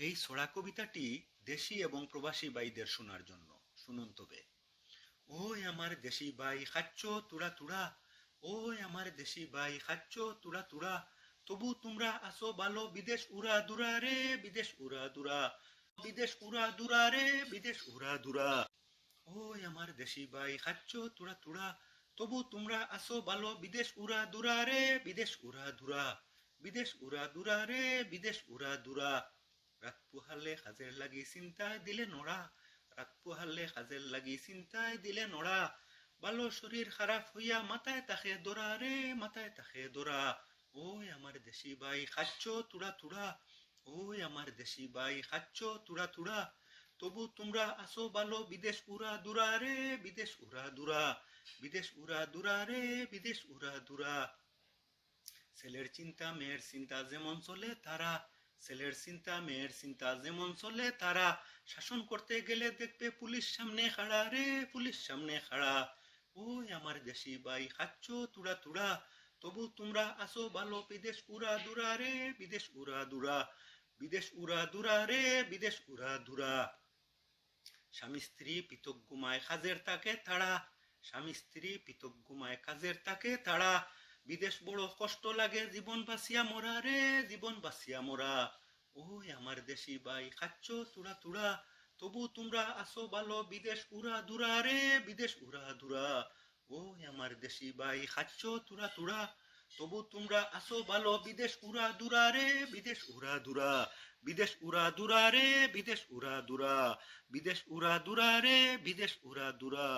এই ছড়া কবিতাটি দেশি এবং প্রবাসী ভাইদের শোনার জন্য। শুনুন তবে। ওই আমার দেশি ভাই খাচ্ছ তুড়া তুড়া, ওই আমার দেশি ভাই খাচ্ছ তুড়া তুড়া, তবু তোমরা আসো ভালো বিদেশ উড়া দুরা রে, বিদেশ উড়া দুরা, বিদেশ উড়া দুরা রে, বিদেশ উড়া দুরা। ওই আমার দেশি ভাই খাচ্ছ তুড়া তুড়া, তবু তোমরা আসো ভালো বিদেশ উড়া দুরা রে, বিদেশ উড়া দুরা, বিদেশ উড়া দুরা রে, বিদেশ উড়া দুরা। রাত পুহালে কাজের লাগি চিন্তায় দিলে নড়া, রাত পুহালে কাজের লাগি চিন্তায় দিলে নড়া, ভালো শরীর খারাপ হইয়া মাথায় তাকে দৌড়া রে, মাথায় তাকে দৌড়া। ওই আমার দেশি ভাই খাচ্ছ তুড়া তুড়া, ওই আমার দেশি ভাই খাচ্ছ তুড়া তুড়া, তবু তোমরা আসো ভালো বিদেশ উড়া দুরা রে, বিদেশ উড়া দুরা, বিদেশ উড়া দুরা রে, বিদেশ উড়া দুরা। ছেলের চিন্তা মেয়ের চিন্তা যেমন চলে তারা, ছেলের চিন্তা মেয়ের চিন্তা যেমন চলে তারা, শাসন করতে গেলে দেখবে পুলিশ সামনে খাড়া রে, পুলিশ সামনে খাড়া। ওই আমার দেশি ভাই খাচ্ছ তুড়া তুড়া, তবু তোমরা আসো ভালো বিদেশ উড়া দুরা রে, বিদেশ উড়া দুরা, বিদেশ উড়া দুরা রে, বিদেশ উড়া দুরা। স্বামী স্ত্রী পৃথক ঘুমায় কাজের তাকে তাড়া, স্বামী স্ত্রী পৃথক ঘুমায় কাজের তাকে তাড়া, বিদেশ বড় কষ্ট লাগে জীবন বাঁচিয়া মরা রে, জীবন বাঁচিয়া মরা। ওই আমার দেশি ভাই খাচ্ছ তুড়া তুড়া, তবু তোমরা আসো ভালো বিদেশ উড়া দুরা রে, বিদেশ উড়া দুরা। ওই আমার দেশি ভাই খাচ্ছ তুড়া তুড়া, তবু তোমরা আসো ভালো বিদেশ উড়া দুরা রে, বিদেশ উড়া দুরা, বিদেশ উড়া দুরা রে, বিদেশ উড়া দুরা, বিদেশ উড়া দুরা রে, বিদেশ উড়া দুরা।